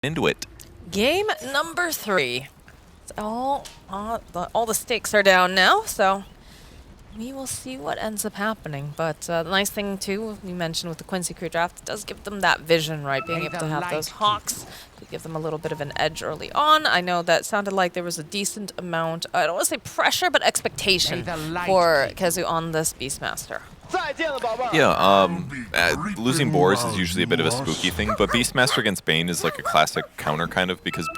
into it. Game number 3. All the stakes are down now, so we will see what ends up happening. But the nice thing, too, we mentioned with the Quincy crew draft, it does give them that vision, right? Being able to have those hawks could give them a little bit of an edge early on. I know that sounded like there was a decent amount, I don't want to say pressure, but expectation for Kezu on this Beastmaster. Yeah, losing Boars is usually a bit of a spooky thing, but Beastmaster against Bane is like a classic counter kind of, because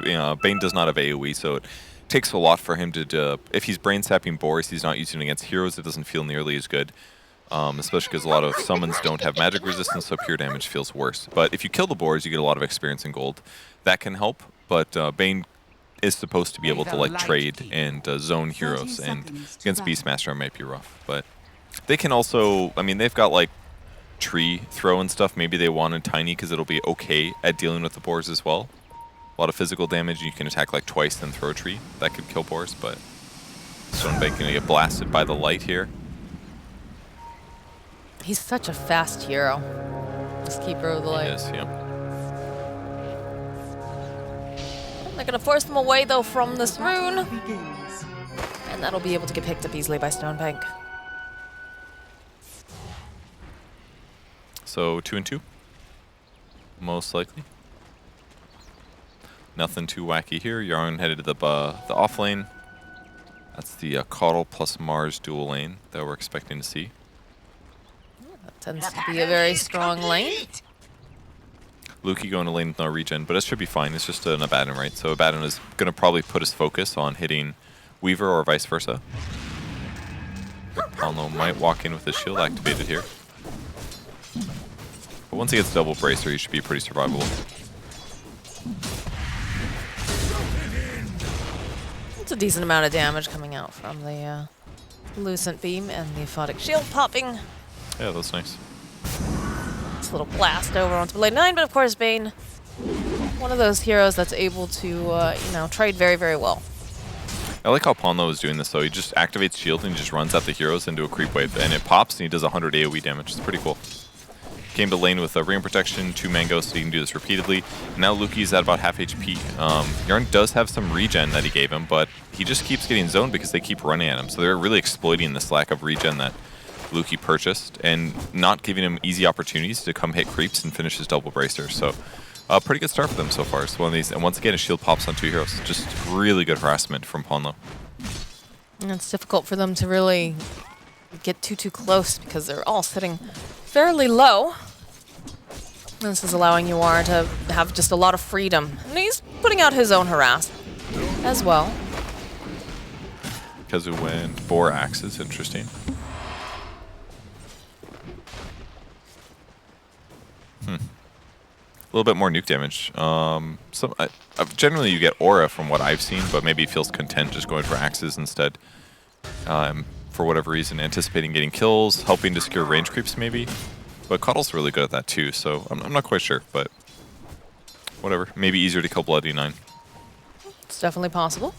Bane does not have AoE, so it takes a lot for him to, if he's brain sapping Boars, he's not using it against heroes, it doesn't feel nearly as good. Especially because a lot of summons don't have magic resistance, so pure damage feels worse. But if you kill the Boars, you get a lot of experience in gold. That can help, but Bane is supposed to be able to like trade and zone heroes, and against Beastmaster it might be rough. But they can also, I mean, they've got like tree throw and stuff. Maybe they wanted Tiny because it'll be okay at dealing with the Boars as well. A lot of physical damage, you can attack like twice then throw a tree. That could kill Boars, but Stonebank gonna get blasted by the light here. He's such a fast hero. This Keeper of the Light. He is, yeah. They're going to force them away, though, from this rune. And that'll be able to get picked up easily by Stonebank. So 2 and 2, most likely. Nothing too wacky here. Yarn headed to the off lane. That's the Coddle plus Mars dual lane that we're expecting to see. Tends to be a very strong lane. Luki going to lane with no regen, but it should be fine. It's just an Abaddon, right? So Abaddon is going to probably put his focus on hitting Weaver or vice versa. Palno might walk in with his shield activated here. But once he gets double bracer, he should be pretty survivable. It's a decent amount of damage coming out from the Lucent Beam and the Aphotic Shield popping. Yeah, that's nice. It's a little blast over onto lane 9, but of course Bane, one of those heroes that's able to, you know, trade very, very well. I like how Palno is doing this though. He just activates shield and just runs at the heroes into a creep wave, and it pops and he does 100 AoE damage. It's pretty cool. Came to lane with a Ring Protection, 2 Mangoes, so he can do this repeatedly. Now Luki's at about half HP. Yarn does have some regen that he gave him, but he just keeps getting zoned because they keep running at him. So they're really exploiting this lack of regen that Luki purchased and not giving him easy opportunities to come hit creeps and finish his double bracer. So pretty good start for them so far. It's one of these, and once again, a shield pops on 2 heroes. Just really good harassment from Ponlo. And it's difficult for them to really get too close because they're all sitting fairly low. This is allowing Yuar to have just a lot of freedom. And he's putting out his own harass as well. Kezu went Boar Axes, interesting. A little bit more nuke damage. Generally you get aura from what I've seen, but maybe he feels content just going for axes instead. For whatever reason, anticipating getting kills, helping to secure range creeps maybe. But Coddle's really good at that too, so I'm not quite sure, but whatever. Maybe easier to kill Bloody 9. It's definitely possible.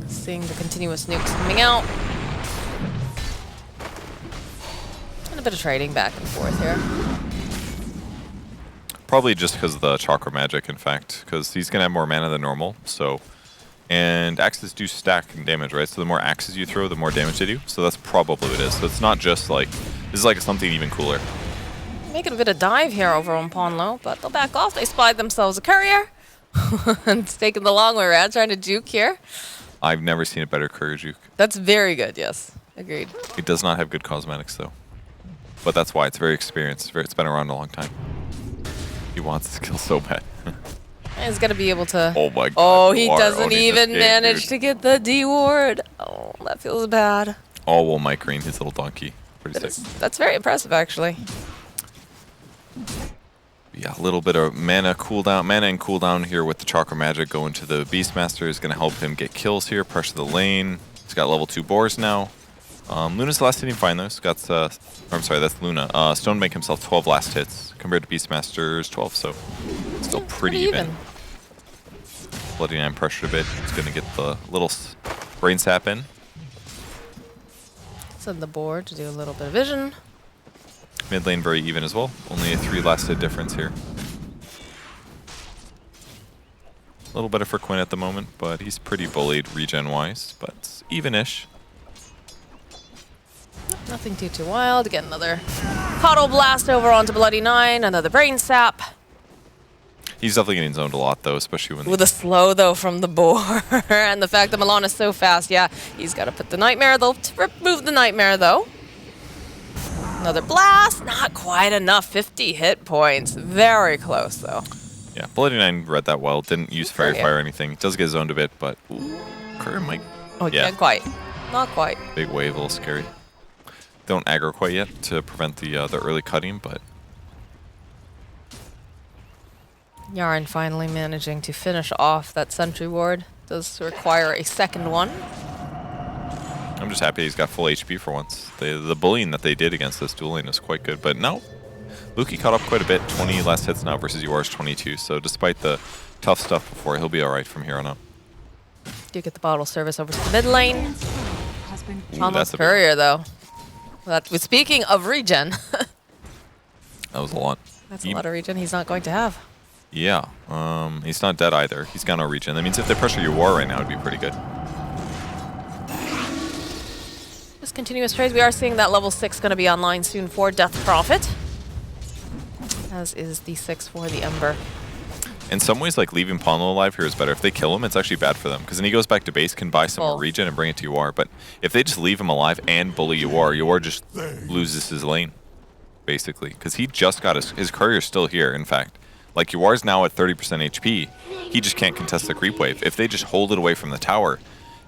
Seeing the continuous nukes coming out. And a bit of trading back and forth here. Probably just because of the Chakra Magic, in fact, because he's going to have more mana than normal, so... And axes do stack in damage, right? So the more axes you throw, the more damage they do. So that's probably what it is. So it's not just like... This is like something even cooler. Making a bit of dive here over on Ponlo, but they'll back off. They spied themselves a courier. And it's taking the long way around, trying to juke here. I've never seen a better courier juke. That's very good, yes. Agreed. It does not have good cosmetics, though. But that's why it's very experienced. It's been around a long time. He wants this kill so bad. He's going to be able to... Oh my god. Oh, he doesn't even manage to get the D ward. Oh, that feels bad. All while microing his little donkey. Pretty sick. That's very impressive, actually. Yeah, a little bit of mana cooldown, mana and cooldown here with the Chakra Magic going to the Beastmaster is going to help him get kills here, pressure the lane. He's got level 2 Boars now. Luna's last hitting fine though. He's got, I'm sorry, that's Luna. Stonebank himself 12 last hits compared to Beastmaster's 12, so still pretty even. Bloody 9 pressured a bit. He's going to get the little brain sap in. Send the board to do a little bit of vision. Mid lane very even as well. Only a 3 last hit difference here. A little better for Quinn at the moment, but he's pretty bullied regen-wise, but even-ish. Nothing too wild. Get another Puddle Blast over onto Bloody Nine. Another Brain Sap. He's definitely getting zoned a lot, though, especially when... With a slow, though, from the boar. And the fact that Milan is so fast, yeah, he's got to put the Nightmare. They'll remove the Nightmare, though. Another Blast. Not quite enough. 50 hit points. Very close, though. Yeah, Bloody Nine read that well. Didn't use Fairy Fire or anything. Does get zoned a bit, but... Ooh, Courier might... Oh, yeah. Not quite. Not quite. Big wave, a little scary. Don't aggro quite yet to prevent the early cutting, but... Yarn finally managing to finish off that sentry ward. Does require a second one. I'm just happy he's got full HP for once. The bullying that they did against this dueling is quite good, but no. Luki caught up quite a bit, 20 less hits now versus UR's 22, so despite the tough stuff before, he'll be alright from here on out. Do get the bottle service over to the mid lane. On the courier, though. Speaking of regen. That was a lot. That's a lot of regen he's not going to have. Yeah, he's not dead either. He's got no regen. That means if they pressure UR right now, it'd be pretty good. Just continuous trades. We are seeing that level 6 going to be online soon for Death Prophet. As is the 6 for the Ember. In some ways, like, leaving Ponlo alive here is better. If they kill him, it's actually bad for them. Because then he goes back to base, can buy some more regen and bring it to UR. But if they just leave him alive and bully UR just loses his lane, basically. Because he just got his courier's still here, in fact. Like, UR's now at 30% HP. He just can't contest the creep wave. If they just hold it away from the tower,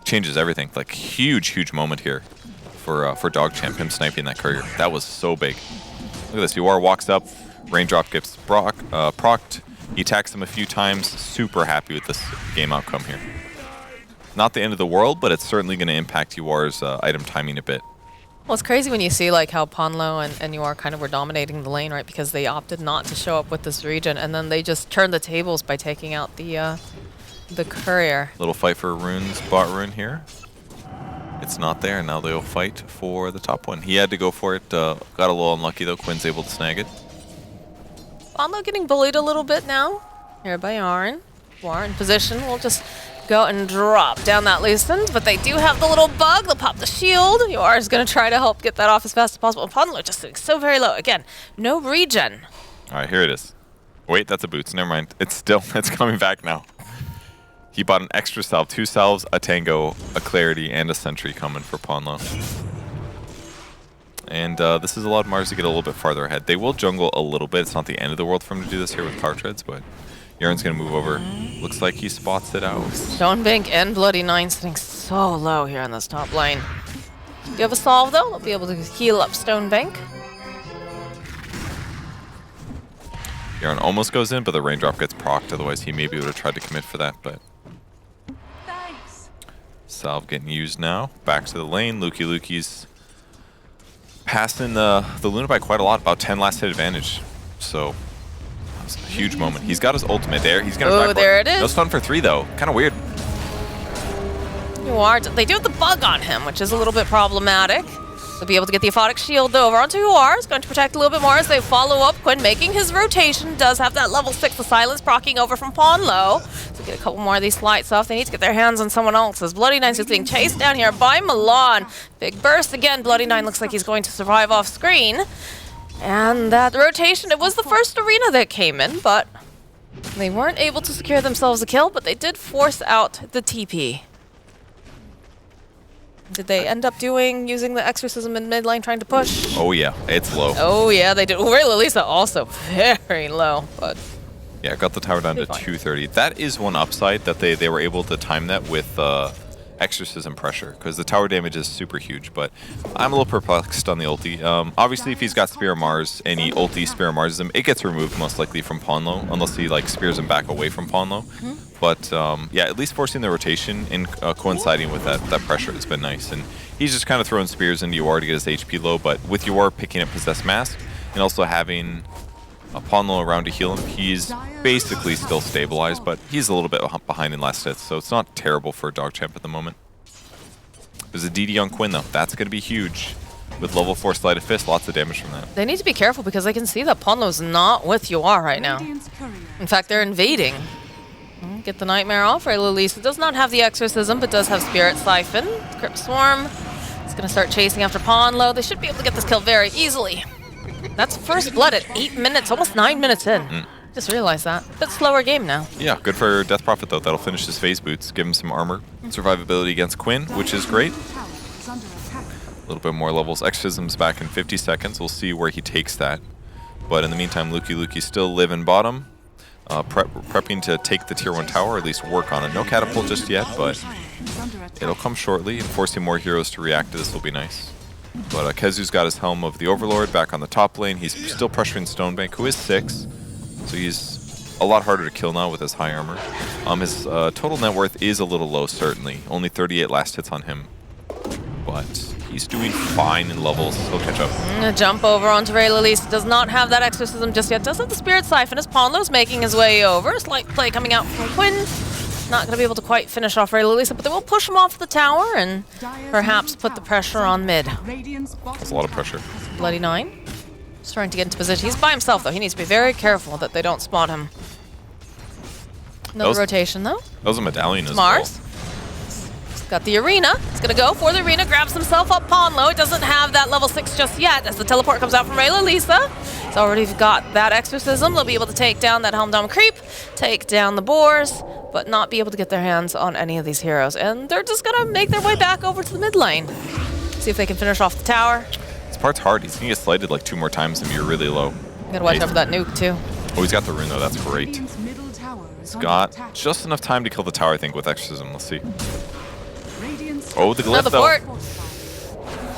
it changes everything. Like, huge moment here for DogChamp, him sniping that courier. That was so big. Look at this. UR walks up. Raindrop gets procced. He attacks him a few times. Super happy with this game outcome here. Not the end of the world, but it's certainly going to impact UR's item timing a bit. Well, it's crazy when you see like how Ponlo and UR kind of were dominating the lane, right? Because they opted not to show up with this regen, and then they just turned the tables by taking out the courier. Little fight for runes, bot rune here. It's not there, and now they'll fight for the top one. He had to go for it. Got a little unlucky though. Quinn's able to snag it. Ponlo getting bullied a little bit now. Here by Yarn. UR in position. We'll just go and drop down that Lucent, but they do have the little bug. They'll pop the shield. UR is going to try to help get that off as fast as possible. Ponlo just sitting so very low. Again, no regen. All right, here it is. Wait, that's a boots. Never mind. It's coming back now. He bought an extra salve, 2 salves, a tango, a clarity, and a sentry coming for Ponlo. And this has allowed Mars to get a little bit farther ahead. They will jungle a little bit. It's not the end of the world for him to do this here with car treads, but Yarn's going to move over. Looks like he spots it out. Stonebank and Bloody Nine sitting so low here on this top lane. Do you have a solve, though? They'll be able to heal up Stonebank. Yarn almost goes in, but the raindrop gets procced. Otherwise, he maybe would have tried to commit for that, but... Thanks. Salve getting used now. Back to the lane. Luki's passing the Luna by quite a lot. About 10 last hit advantage. So... That's a huge moment. He's got his ultimate there. He's gonna backboard. There it is. No stun for 3 though. Kind of weird. They do have the bug on him, which is a little bit problematic. They'll be able to get the Aphotic Shield though over onto UR. Is going to protect a little bit more as they follow up. Quinn making his rotation. Does have that level 6, the silence procking over from Ponlo. So get a couple more of these lights off. They need to get their hands on someone else's. Bloody Nine's just being chased down here by Milan. Big burst again. Bloody Nine looks like he's going to survive off screen. And that rotation, it was the first arena that came in, but they weren't able to secure themselves a kill, but they did force out the TP. Did they end up using the Exorcism in mid lane trying to push? Oh yeah, it's low. Oh yeah, they did. Ray Lalisa also very low, but... Yeah, got the tower down to 230. That is one upside that they were able to time that with Exorcism pressure, because the tower damage is super huge, but I'm a little perplexed on the ulti. Obviously, if he's got Spear of Mars and he ulti Spear of Mars him, it gets removed most likely from Ponlo, unless he like spears him back away from Ponlo. But yeah, at least forcing the rotation and coinciding with that pressure has been nice. And he's just kind of throwing spears into UR to get his HP low, but with UR picking up Possessed Mask and also having a Ponlo around to heal him, he's basically still stabilized, but he's a little bit behind in last hits, so it's not terrible for DogChamp at the moment. There's a DD on Quinn though. That's going to be huge. With level 4 Sleight of Fist, lots of damage from that. They need to be careful because they can see that Ponlo's not with UR right now. In fact, they're invading Get the Nightmare off. Lisa does not have the Exorcism, but does have Spirit Siphon. Crypt Swarm. It's going to start chasing after Ponlo. They should be able to get this kill very easily. That's first blood at 8 minutes, almost 9 minutes in. Just realized that. Bit slower game now. Yeah, good for Death Prophet though. That'll finish his phase boots, give him some armor, survivability against Quinn, which is great. A little bit more levels. Exorcism's back in 50 seconds. We'll see where he takes that. But in the meantime, Lukey's still living bottom, prepping to take the tier 1 tower, or at least work on it. No catapult just yet, but it'll come shortly, and forcing more heroes to react to this will be nice. But Kezu's got his Helm of the Overlord back on the top lane. He's still pressuring Stonebank, who is 6. So he's a lot harder to kill now with his high armor. His total net worth is a little low, certainly. Only 38 last hits on him. But he's doing fine in levels. He'll catch up. Jump over onto Lisa. Does not have that Exorcism just yet. Does have the Spirit Siphon as Ponlo's making his way over. Slight play coming out from Quinn. Not going to be able to quite finish off Lisa, but they will push him off the tower and perhaps put the pressure on mid. That's a lot of pressure. Bloody 9. Just trying to get into position. He's by himself, though. He needs to be very careful that they don't spot him. Another rotation, though. That was a medallion as Mars. well. He's got the arena. He's going to go for the arena. Grabs himself up Ponlo. It doesn't have that level 6 just yet as the teleport comes out from Lisa. He's already got that Exorcism. They'll be able to take down that Helm Dome creep, take down the boars, but not be able to get their hands on any of these heroes. And they're just going to make their way back over to the mid lane. See if they can finish off the tower. This part's hard. He's going to get slighted like 2 more times and be really low. Gotta watch out for that nuke, too. Oh, he's got the rune, though. That's great. He's got just enough time to kill the tower, I think, with Exorcism. Let's see. Oh, the glyph, though. Fort.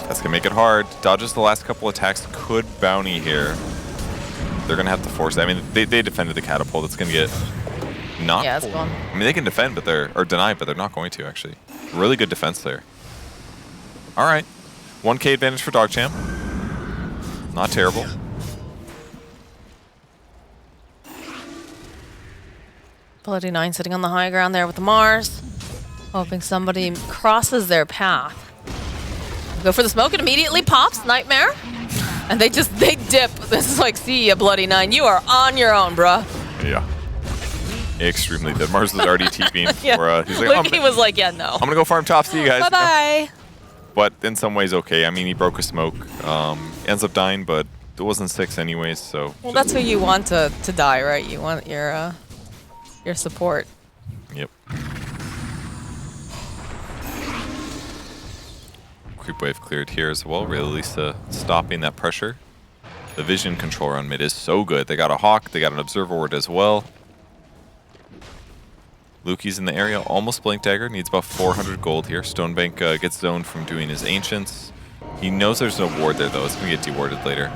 That's going to make it hard. Dodges the last couple attacks. Could bounty here. They're going to have to force it. I mean, they defended the catapult. It's going to get knocked. Yeah, it's gone. I mean, they can defend, but or deny, but they're not going to, actually. Really good defense there. All right. 1K advantage for DogChamp. Not terrible. Bloody 9 sitting on the high ground there with the Mars. Hoping somebody crosses their path. Go for the smoke, it immediately pops. Nightmare. And they dip. This is like, see ya, Bloody 9. You are on your own, bruh. Yeah. Extremely dead. Mars was already TPing. Yeah. He's like, he was like, yeah, no. I'm going to go farm top. See you guys. Bye-bye. But in some ways, okay. I mean, he broke a smoke. Ends up dying, but it wasn't 6 anyways, so... Well, that's who you want to die, right? You want your support. Yep. Creep wave cleared here as well. Lisa stopping that pressure. The vision control on mid is so good. They got a Hawk. They got an Observer Ward as well. Lukey's in the area. Almost Blink Dagger. Needs about 400 gold here. Stonebank gets zoned from doing his Ancients. He knows there's no ward there, though. It's going to get dewarded later.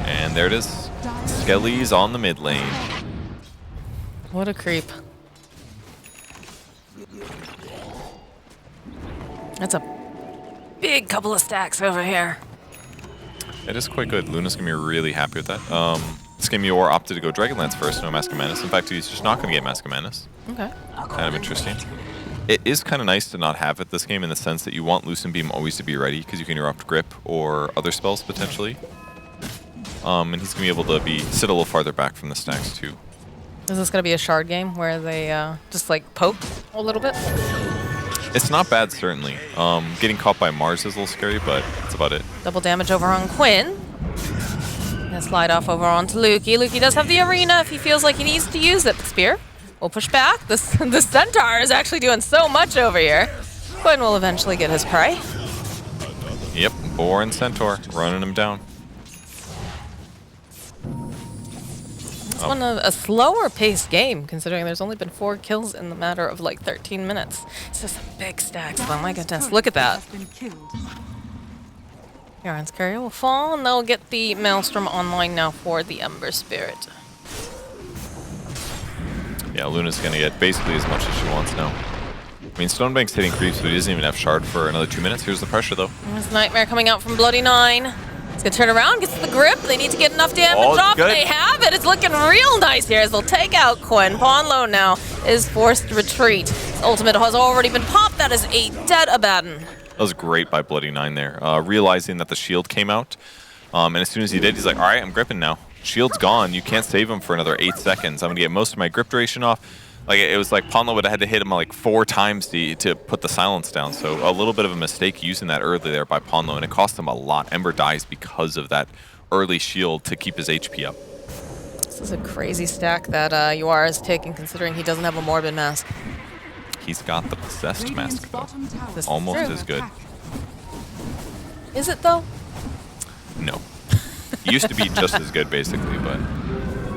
And there it is. Skelly's on the mid lane. What a creep. That's a big couple of stacks over here. It is quite good. Luna's going to be really happy with that. This game, Yor opted to go Dragonlance first, no Mask of Madness. In fact, he's just not going to get Mask of Madness. Okay. Kind of interesting. It is kind of nice to not have it this game in the sense that you want Lucent Beam always to be ready because you can erupt Grip or other spells potentially. And he's going to be able to sit a little farther back from the stacks too. Is this going to be a shard game where they just like poke a little bit? It's not bad, certainly. Getting caught by Mars is a little scary, but that's about it. Double damage over on Quinn. Gonna slide off over onto Lukey. Lukey does have the arena if he feels like he needs to use it. The spear will push back. The Centaur is actually doing so much over here. Quinn will eventually get his prey. Yep, Boar and Centaur running him down. It's been a slower paced game considering there's only been 4 kills in the matter of like 13 minutes. It's just a big stack, so my goodness, look at that. Yaron's Courier will fall, and they'll get the Maelstrom online now for the Ember Spirit. Yeah, Luna's going to get basically as much as she wants now. I mean, Stonebank's hitting creeps, but he doesn't even have Shard for another 2 minutes. Here's the pressure, though. There's Nightmare coming out from Bloody 9. He's going to turn around, gets the grip. They need to get enough damage off. Good. They have it. It's looking real nice here as they'll take out Quinn. Ponlo now is forced to retreat. His ultimate has already been popped. That is a dead Abaddon. That was great by Bloody 9 there. Realizing that the shield came out. And as soon as he did, he's like, all right, I'm gripping now. Shield's gone. You can't save him for another 8 seconds. I'm going to get most of my grip duration off. Like, it was like Ponlo would have had to hit him like 4 times to put the silence down. So a little bit of a mistake using that early there by Ponlo, and it cost him a lot. Ember dies because of that early shield to keep his HP up. This is a crazy stack that UR is taking, considering he doesn't have a Morbid Mask. He's got the Possessed Mask, though. This is Almost true. as good. Is it, though? No. Used to be just as good, basically, but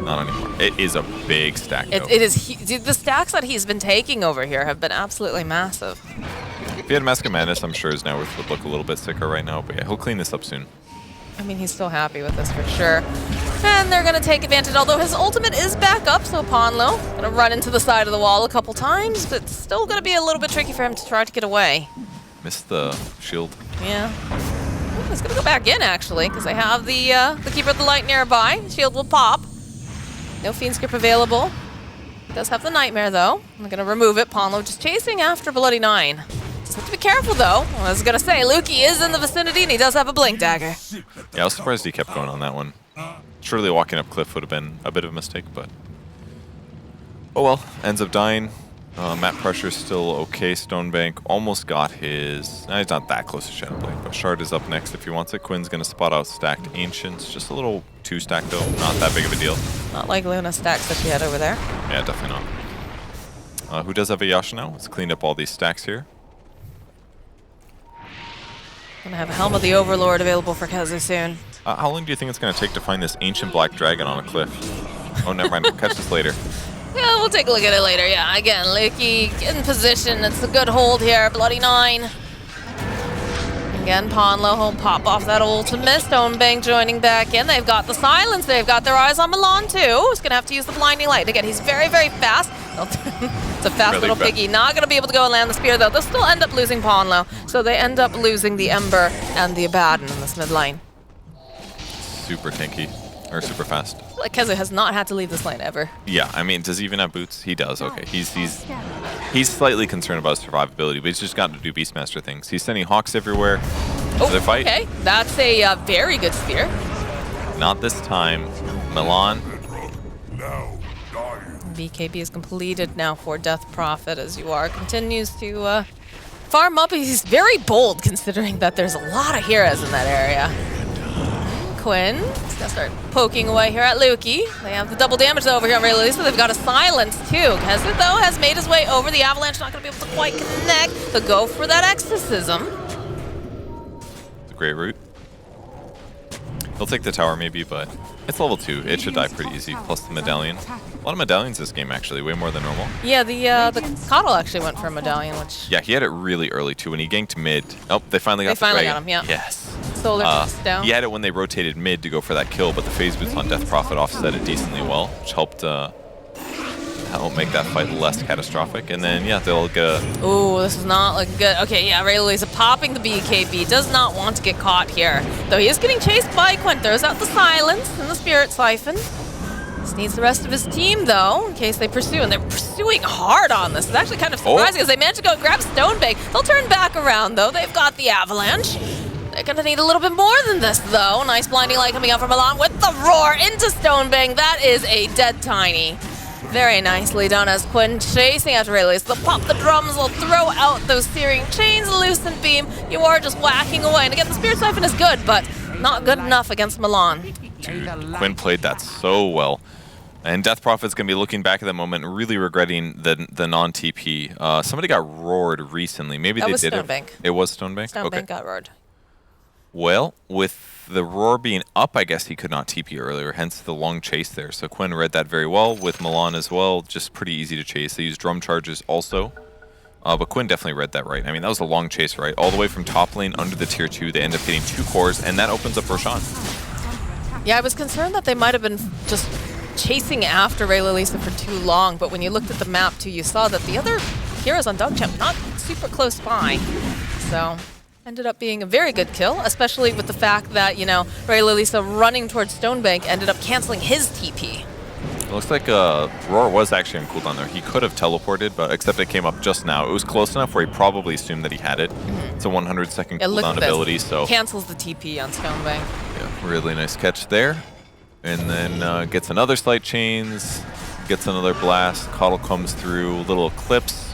not anymore. It is a big stack, though. It is. Dude, the stacks that he's been taking over here have been absolutely massive. If he had Mask of Madness, I'm sure his net worth would look a little bit sicker right now, but yeah, he'll clean this up soon. I mean, he's still happy with this for sure. And they're going to take advantage, although his ultimate is back up, so Ponlo going to run into the side of the wall a couple times, but it's still going to be a little bit tricky for him to try to get away. Missed the shield. Yeah. Ooh, he's going to go back in, actually, because they have the Keeper of the Light nearby. Shield will pop. No Fiend's Grip available. Does have the Nightmare, though. I'm going to remove it. Ponlo just chasing after Bloody 9. Just have to be careful, though. I was going to say, Lukey is in the vicinity, and he does have a Blink Dagger. Yeah, I was surprised he kept going on that one. Surely walking up cliff would have been a bit of a mistake, but oh well. Ends up dying. Map pressure's still okay. Stonebank almost got his... he's not that close to Shadow Blade, but Shard is up next if he wants it. Quinn's going to spot out stacked Ancients. Just a little 2-stack, though. Not that big of a deal. Not like Luna stacks that she had over there. Yeah, definitely not. Who does have a Yasha now? Let's clean up all these stacks here. Gonna have a Helm of the Overlord available for Kazu soon. How long do you think it's going to take to find this ancient black dragon on a cliff? Oh, never mind. We'll catch this later. Yeah, we'll take a look at it later. Yeah, again, Lukey in position. It's a good hold here. Bloody 9. Again, Ponlo will pop off that ultimate. Stonebank joining back in. They've got the silence. They've got their eyes on Milan, too. He's going to have to use the blinding light. Again, he's very, very fast. It's a fast Really little fast. piggy. Not going to be able to go and land the spear, though. They'll still end up losing Ponlo. So they end up losing the Ember and the Abaddon in this mid lane. Super tanky. Or super fast. Like Kezu has not had to leave this lane ever. Yeah, I mean, does he even have boots? He does. Okay, he's slightly concerned about his survivability, but he's just gotten to do Beastmaster things. He's sending Hawks everywhere. Oh, Their fight. okay. That's a very good spear. Not this time. Milan. BKB is completed now for Death Prophet as UR continues to farm up. He's very bold considering that there's a lot of heroes in that area. Quinn is going to start poking away here at Lukey. They have the double damage though over here on Ray Lisa. They've got a silence too. Kezu though has made his way over. The Avalanche not going to be able to quite connect. So go for that Exorcism. It's a great route. He'll take the tower maybe, but it's level 2. It should die pretty easy, plus the medallion. A lot of medallions this game actually, way more than normal. Yeah, the Coddle actually went for a medallion, which... Yeah, he had it really early too. When he ganked mid, oh, they finally got They the finally dragon. got him, yeah. Yes. Solar Beast down. He had it when they rotated mid to go for that kill, but the phase boots on Death Prophet offset it decently well, which helped help make that fight less catastrophic. And then, yeah, they'll get a... Ooh, this is not looking good. Okay, yeah, Ray Lisa popping the BKB. Does not want to get caught here. Though he is getting chased by Quinn. Throws out the silence and the Spirit Siphon. Just needs the rest of his team, though, in case they pursue. And they're pursuing hard on this. It's actually kind of surprising as they managed to go grab Stonebank. They'll turn back around, though. They've got the Avalanche. They're going to need a little bit more than this, though. Nice blinding light coming out from Milan with the roar into Stonebank. That is a dead tiny. Very nicely done as Quinn chasing after Ray Lisa. They'll pop the drums, they'll throw out those searing chains, Lucent Beam. You are just whacking away. And again, the Spirit Siphon is good, but not good enough against Milan. Dude, Quinn played that so well. And Death Prophet's going to be looking back at that moment, really regretting the non-TP. Somebody got roared recently. Maybe That they was did Stonebank. it. It was Stonebank? Stonebank Okay. got roared. Well, with the roar being up, I guess he could not TP earlier, hence the long chase there. So Quinn read that very well. With Milan as well, just pretty easy to chase. They use drum charges also. But Quinn definitely read that right. I mean, that was a long chase, right? All the way from top lane under the tier 2. They end up getting 2 cores, and that opens up Roshan. Yeah, I was concerned that they might have been just chasing after Ray Lisa for too long, but when you looked at the map too, you saw that the other heroes on DogChamp not super close by. So ended up being a very good kill, especially with the fact that, you know, Ray Lisa running towards Stonebank ended up canceling his TP. It looks like Roar was actually on cooldown there. He could have teleported, but except it came up just now. It was close enough where he probably assumed that he had it. It's a 100-second Yeah, look cooldown at this. ability, so Cancels the TP on Stonebank. yeah, really nice catch there. And then gets another slight chains, gets another blast. Coddle comes through, little eclipse.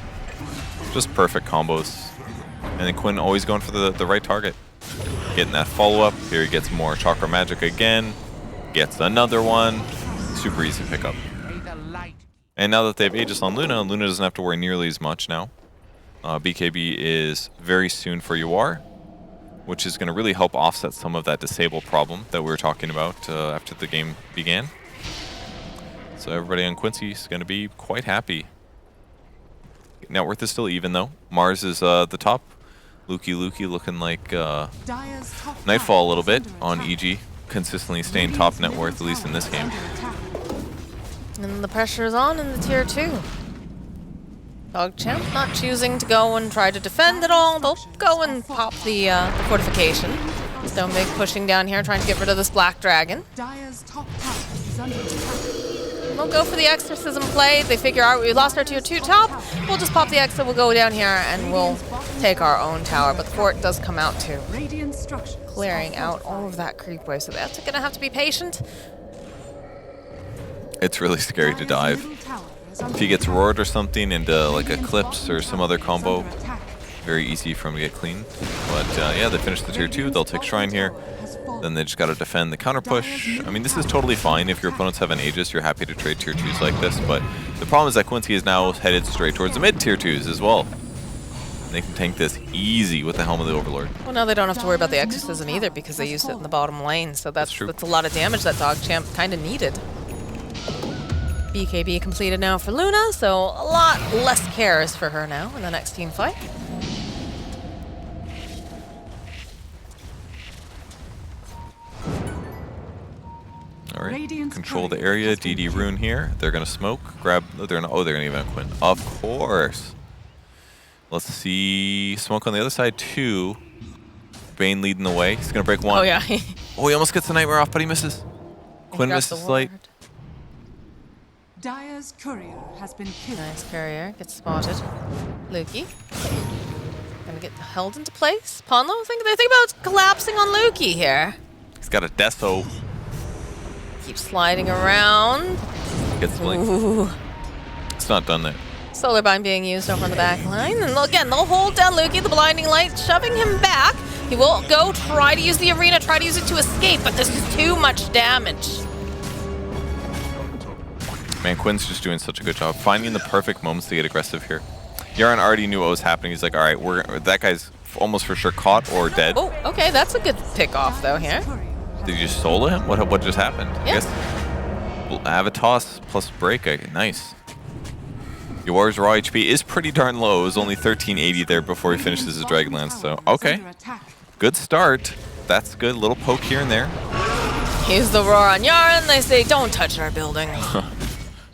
Just perfect combos. And then Quinn always going for the right target. Getting that follow-up. Here he gets more Chakra Magic again. Gets another one. Super easy pickup. And now that they have Aegis on Luna, Luna doesn't have to worry nearly as much now. BKB is very soon for UR, which is going to really help offset some of that disable problem that we were talking about after the game began. So everybody on Quincy is going to be quite happy. Net worth is still even though. Mars is the top. Lukey looking like Nightfall a little bit on EG. Consistently staying top net worth, at least in this game. And the pressure is on in the tier 2. DogChamp not choosing to go and try to defend at all. They'll go and pop the fortification. Stone Big pushing down here, trying to get rid of this Black Dragon. They'll go for the Exorcism play. They figure out we lost our tier 2 top. We'll just pop the Exo, we'll go down here, and we'll take our own tower. But the fort does come out too. Clearing out all of that creep wave. So that's going to have to be patient. It's really scary to dive. If he gets roared or something into like Eclipse or some other combo, very easy for him to get clean. But yeah, they finish the tier 2. They'll take Shrine here. Then they just got to defend the counter push. I mean, this is totally fine. If your opponents have an Aegis, you're happy to trade tier 2s like this. But the problem is that Quincy is now headed straight towards the mid tier 2s as well. They can tank this easy with the Helm of the Overlord. Well, now they don't have to worry about the Exorcism either because they used it in the bottom lane. So that's a lot of damage that DogChamp kind of needed. BKB completed now for Luna, so a lot less cares for her now in the next team fight. All right, control the area. DD Rune here. They're gonna smoke. Grab. They're gonna even Quinn. Of course. Let's see. Smoke on the other side too. Bane leading the way. He's gonna break one. Oh yeah. Oh, he almost gets the Nightmare off, but he misses. Quinn misses light. Dire's courier has been killed. Nice courier gets spotted. Lukey gonna get held into place. Ponlo, they think about collapsing on Lukey here. He's got a Deso. Keep sliding around. Gets blink. It's not done there. Solar Bind being used over on the back line. And again, they'll hold down Lukey, the blinding light, shoving him back. He will go try to use the arena, try to use it to escape, but this is too much damage. Man, Quinn's just doing such a good job finding the perfect moments to get aggressive here. Yaron already knew what was happening. He's like, all right, that guy's almost for sure caught or dead. Oh, okay, that's a good pick off though here. Did you solo him? What just happened? Yeah. I guess Avatos plus break. Nice. Yuar's raw HP is pretty darn low. It was only 1380 there before he finishes his Dragonlance. So okay, good start. That's good. Little poke here and there. Use the roar on Yaron. They say, don't touch our building.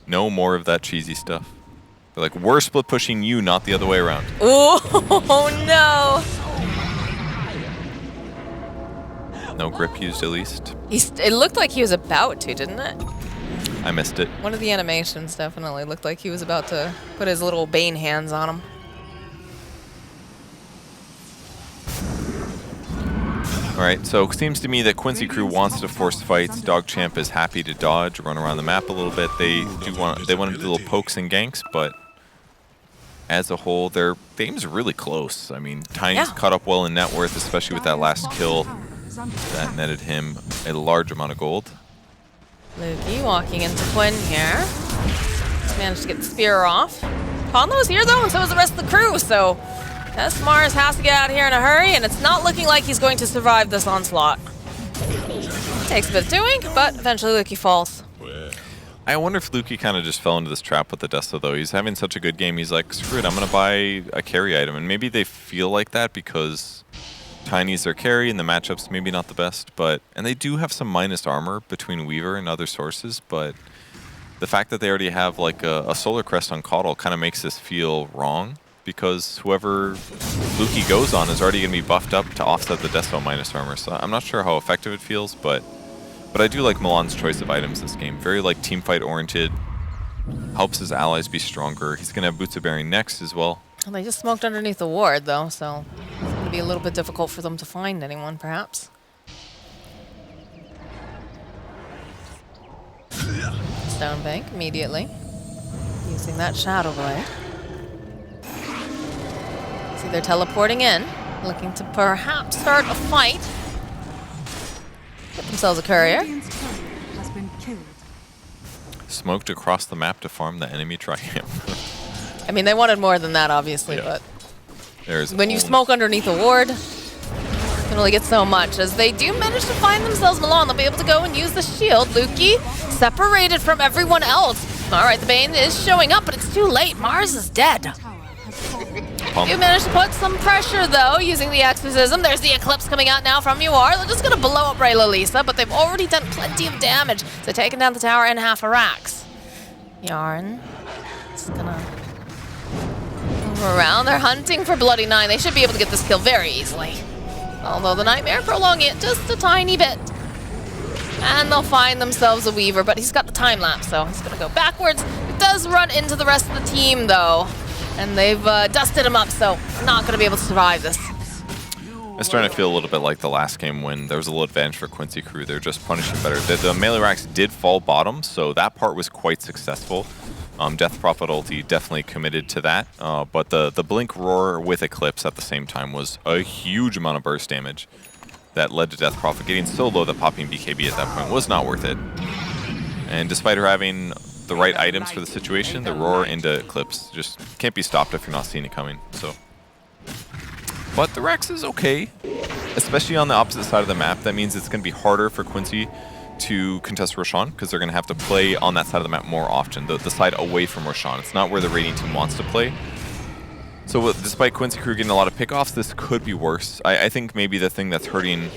No more of that cheesy stuff. They're like, we're split pushing you, not the other way around. Ooh, no. No grip used at least. It looked like he was about to, didn't it? I missed it. One of the animations definitely looked like he was about to put his little Bane hands on him. Alright, so it seems to me that Quincy crew wants to force fights. DogChamp is happy to dodge, run around the map a little bit. They want to do little pokes and ganks, but as a whole, their game's really close. I mean, Tiny's caught up well in net worth, especially with that last kill that netted him a large amount of gold. Lukey walking into Quinn here. Just managed to get the spear off. Ponlo's here though, and so is the rest of the crew, so Mars has to get out of here in a hurry, and it's not looking like he's going to survive this onslaught. Takes a bit of doing, but eventually Lukey falls. I wonder if Lukey kind of just fell into this trap with the Desto, though. He's having such a good game, he's like, screw it, I'm going to buy a carry item. And maybe they feel like that because Tiny's their carry and the matchup's maybe not the best, and they do have some minus armor between Weaver and other sources, but the fact that they already have like a Solar Crest on Coddle kind of makes this feel wrong, because whoever Lukey goes on is already going to be buffed up to offset the Desto minus armor. So I'm not sure how effective it feels, but I do like Milan's choice of items this game. Very like team fight oriented, helps his allies be stronger. He's going to have Boots of Bearing next as well. Well, they just smoked underneath the ward though, so it's going to be a little bit difficult for them to find anyone perhaps. Stonebank immediately, using that Shadow Blade. See, they're teleporting in, looking to perhaps start a fight. Get themselves a courier. Radiant's courier has been killed. Smoked across the map to farm the enemy triumph. I mean, they wanted more than that, obviously, Yeah. but There's when you only- smoke underneath a ward, you can only get so much. As they do manage to find themselves Milan, they'll be able to go and use the shield. Luki separated from everyone else. All right, the Bane is showing up, but it's too late. Mars is dead. Tower has fallen. Pump. You managed to put some pressure, though, using the exorcism. There's the eclipse coming out now from UR. They're just going to blow up Lisa, but they've already done plenty of damage. So taking down the tower and half a Rax. Yarn is going to move around. They're hunting for Bloody Nine. They should be able to get this kill very easily. Although the Nightmare prolonging it just a tiny bit. And they'll find themselves a Weaver, but he's got the time lapse, so he's going to go backwards. It does run into the rest of the team, though. And they've dusted him up, so not going to be able to survive this. I was starting to feel a little bit like the last game when there was a little advantage for Quincy crew. They're just punishing better. The melee racks did fall bottom, so that part was quite successful. Death Prophet ulti definitely committed to that, but the Blink Roar with Eclipse at the same time was a huge amount of burst damage that led to Death Prophet getting so low that popping BKB at that point was not worth it. And despite her having the right items for the situation, the Roar into Eclipse just can't be stopped if you're not seeing it coming. So, but the Rex is okay, especially on the opposite side of the map. That means it's going to be harder for Quincy to contest Roshan because they're going to have to play on that side of the map more often, the side away from Roshan. It's not where the Radiant team wants to play. So despite Quincy crew getting a lot of pickoffs, this could be worse. I think maybe the thing that's hurting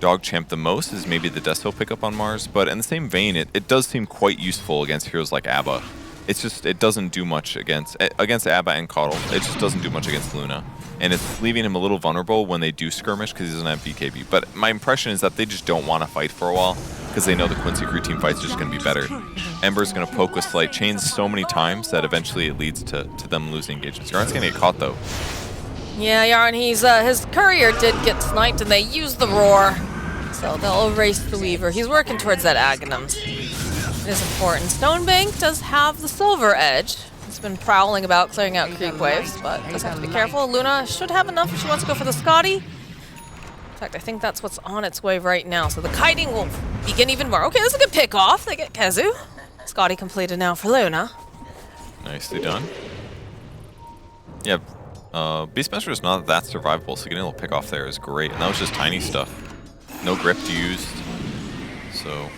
DogChamp the most is maybe the Desto pickup on Mars, but in the same vein, it does seem quite useful against heroes like Abba. It's just, it doesn't do much against Abba and Coddle. It just doesn't do much against Luna. And it's leaving him a little vulnerable when they do skirmish because he doesn't have BKB. But my impression is that they just don't want to fight for a while because they know the Quincy crew team fight's just going to be better. Ember's going to poke with Slight Chains so many times that eventually it leads to them losing engagements. Yarn's going to get caught though. Yeah, Yarn, his courier did get sniped, and they used the Roar. So they'll erase the Weaver. He's working towards that Aghanim's. It is important. Stonebank does have the Silver Edge. He's been prowling about, clearing out creep waves, but does have to be careful. Luna should have enough if she wants to go for the Scotty. In fact, I think that's what's on its way right now. So the kiting will begin even more. Okay, this is a good pick off. They get Kezu. Scotty completed now for Luna. Nicely done. Yeah, Beastmaster is not that survivable, so getting a little pick off there is great. And that was just tiny stuff. No grip used, so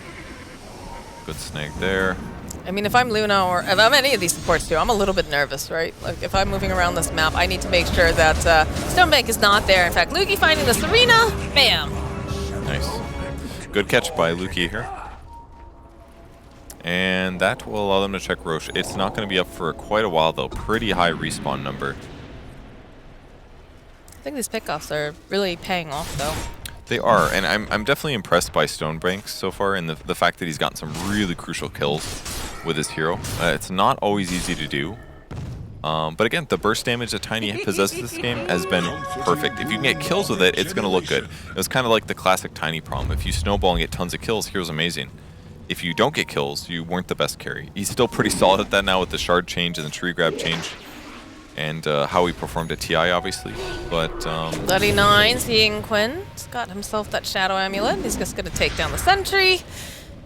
good snag there. I mean, if I'm Luna or if I'm any of these supports too, I'm a little bit nervous, right? Like, if I'm moving around this map, I need to make sure that Stonebank is not there. In fact, Luki finding the Serena, bam. Nice. Good catch by Luki here. And that will allow them to check Roche. It's not going to be up for quite a while, though. Pretty high respawn number. I think these pickoffs are really paying off, though. They are, and I'm definitely impressed by Stonebank so far, and the fact that he's gotten some really crucial kills with his hero. It's not always easy to do. But again, the burst damage that Tiny possesses this game has been perfect. If you can get kills with it, it's going to look good. It was kind of like the classic Tiny problem. If you snowball and get tons of kills, hero's amazing. If you don't get kills, you weren't the best carry. He's still pretty solid at that now with the shard change and the tree grab change. And how he performed at TI, obviously. But Bloody Nine, seeing Quinn. He's got himself that Shadow Amulet. He's just going to take down the sentry.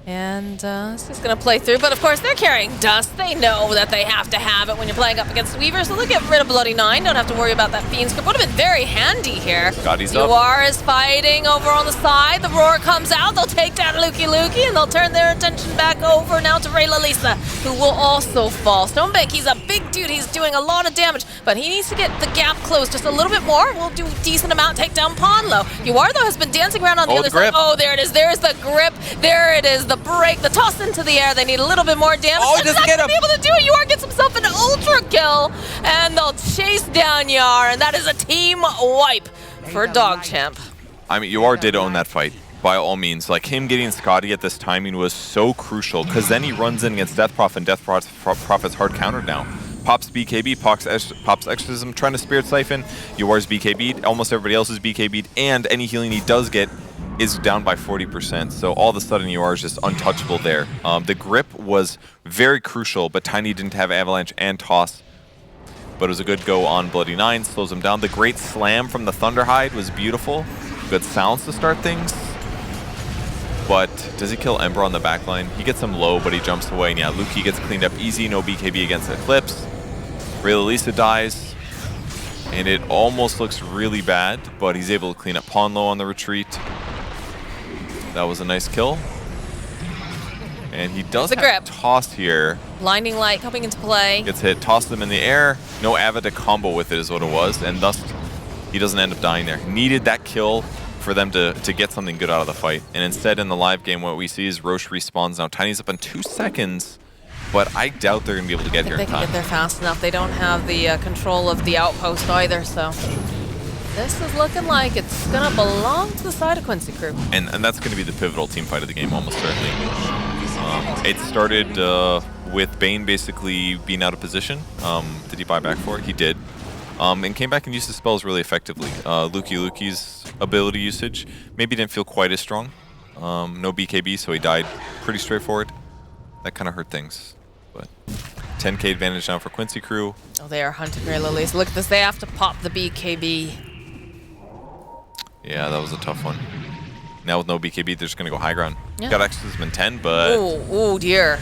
And he's just going to play through. But of course, they're carrying Dust. They know that they have to have it when you're playing up against Weaver. So they'll get rid of Bloody Nine. Don't have to worry about that Fiend script. Would have been very handy here. Scotty's up. UR is fighting over on the side. The Roar comes out. They'll take down Luki, and they'll turn their attention back over now to Lisa, who will also fall. Stonebank, he's a big dude. He's doing a lot of damage, but he needs to get the gap closed just a little bit more. We'll do a decent amount, take down Ponlo. UR, though, has been dancing around on the other side. Oh, there it is. There's the grip. There it is. The break, the toss into the air. They need a little bit more damage. Oh, he doesn't get him. Be able to do it. UR gets himself an ultra kill, and they'll chase down Yar, and that is a team wipe for DogChamp. I mean, UR did own that fight, by all means. Like, him getting Scotty at this timing was so crucial, because then he runs in against Death Prophet, and Death Prophet's hard countered now. Pops BKB, pops Exorcism, trying to Spirit Siphon. UR's BKB'd, almost everybody else is BKB'd, and any healing he does get is down by 40%, so all of a sudden you are just untouchable there. The grip was very crucial, but Tiny didn't have Avalanche and Toss. But it was a good go on Bloody Nine, slows him down. The great slam from the Thunderhide was beautiful. Good sounds to start things. But does he kill Ember on the backline? He gets him low, but he jumps away. And yeah, Luki gets cleaned up easy. No BKB against Eclipse. Ray-Lisa dies. And it almost looks really bad, but he's able to clean up Pawn low on the retreat. That was a nice kill. And he does have grip. Toss here. Blinding Light coming into play. Gets hit, tosses them in the air. No Ava to combo with it is what it was, and thus he doesn't end up dying there. Needed that kill for them to get something good out of the fight. And instead in the live game what we see is Roche respawns now. Tiny's up in 2 seconds, but I doubt they're going to be able to get here in They time. can get there fast enough. They don't have the control of the outpost either, so this is looking like it's going to belong to the side of Quincy Crew. And that's going to be the pivotal team fight of the game, almost certainly. It started with Bane basically being out of position. Did he buy back for it? He did. And came back and used his spells really effectively. Luki's ability usage maybe didn't feel quite as strong. No BKB, so he died pretty straightforward. That kind of hurt things. But 10k advantage now for Quincy Crew. Oh, they are hunting Ray-Lisa. Look at this. They have to pop the BKB. Yeah, that was a tough one. Now with no BKB, they're just going to go high ground. Yeah. Got Exorcism 10, but... Oh dear.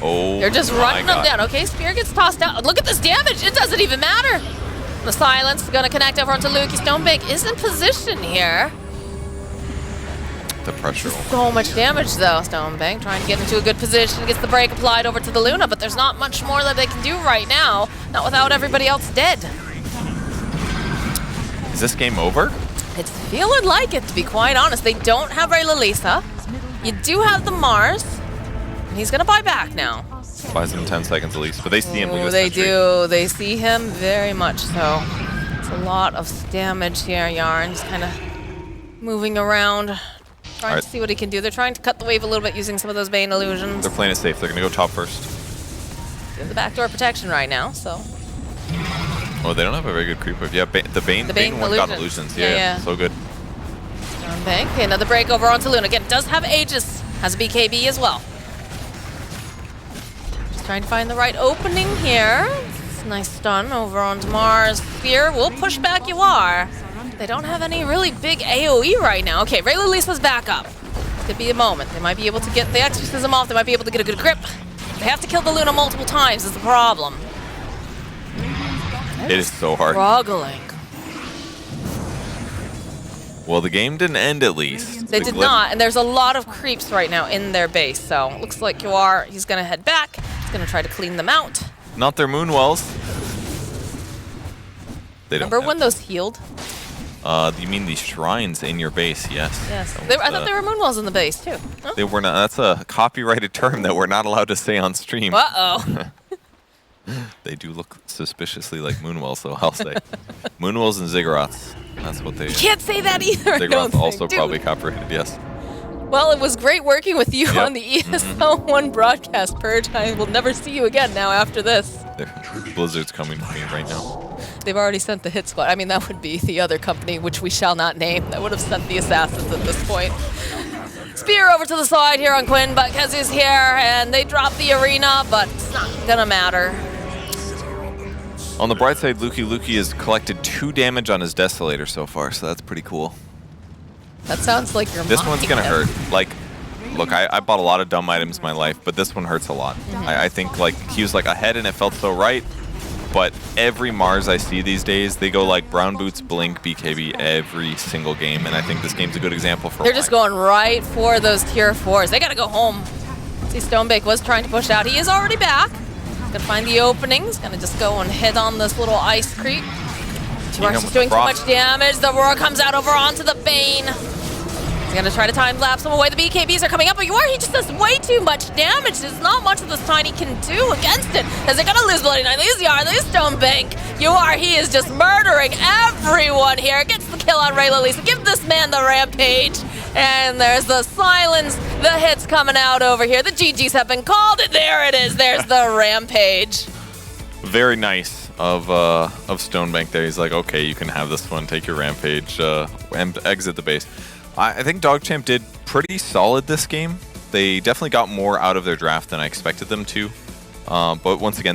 Oh, They're just my running them God. down. Okay, Spear gets tossed out. Look at this damage. It doesn't even matter. The silence is going to connect over onto Luki. Stonebank is in position here. The pressure. So much damage, though. Stonebank trying to get into a good position. Gets the break applied over to the Luna, but there's not much more that they can do right now. Not without everybody else dead. Is this game over? It's feeling like it, to be quite honest. They don't have Ray-Lisa. You do have the Mars. And he's going to buy back now. Buys him 10 seconds at least, but they see him. Look at Oh, this they entry. do. They see him very much so. It's a lot of damage here. Yarn just kind of moving around, trying Alright. to see what he can do. They're trying to cut the wave a little bit using some of those Bane illusions. They're playing it safe. They're going to go top first. They have the backdoor protection right now, so. Oh, they don't have a very good creep wave. Yeah, the Bane one got illusions. Yeah. So good. Stonebank. Okay, another break over onto Luna. Again, does have Aegis. Has a BKB as well. Just trying to find the right opening here. It's a nice stun over onto Mars. Spear will push back you are. They don't have any really big AoE right now. Okay, Ray-Lisa's back up. Could be a moment. They might be able to get the Exorcism off. They might be able to get a good grip. They have to kill the Luna multiple times is the problem. It is so hard. Struggling. Well, the game didn't end at least. They The did glyph- not, and there's a lot of creeps right now in their base, so looks like he's gonna head back. He's gonna try to clean them out. Not their Moonwells. They don't Remember have- when those healed? You mean these shrines in your base? Yes. Yes. That I was, thought there were moonwells in the base too. Huh? They were not. That's a copyrighted term that we're not allowed to say on stream. Uh-oh. They do look suspiciously like Moonwells, though, I'll say. Moonwells and Ziggurats. That's what they... Can't say that either. I don't Ziggurats also think. Dude. probably copyrighted, yes. Well, it was great working with you Yep. on the ESL 1 broadcast, Purge. I will never see you again now after this. Blizzard's coming to me right now. They've already sent the hit squad. I mean, that would be the other company, which we shall not name, that would have sent the assassins at this point. Spear over to the side here on Quinn, but Kezi's here, and they drop the arena, but it's not gonna matter. On the bright side, Luki has collected 2 damage on his Desolator so far, so that's pretty cool. That sounds like you're This one's mocking gonna him. hurt. Like, look, I bought a lot of dumb items in my life, but this one hurts a lot. I think like he was like ahead and it felt so right, but every Mars I see these days, they go like brown boots, blink, BKB every single game, and I think this game's a good example for They're why. just going right for those tier 4s. They gotta go home. See, Stonebank was trying to push out. He is already back. Gonna find the openings. Gonna just go and hit on this little ice creep. She's with doing the too frost. much damage. The roar comes out over onto the Bane. He's gonna try to time lapse him away. The BKBs are coming up, but he just does way too much damage. There's not much that this Tiny can do against it. As they're gonna lose Bloody Nine. These are Stonebank. He is just murdering everyone here. Gets the kill on Ray-Lisa. Give this man the rampage. And there's the silence. The hits coming out over here. The GGs have been called, and there it is. There's the rampage. Very nice of Stonebank there. He's like, okay, you can have this one. Take your rampage and exit the base. I think DogChamp did pretty solid this game. They definitely got more out of their draft than I expected them to. But once again,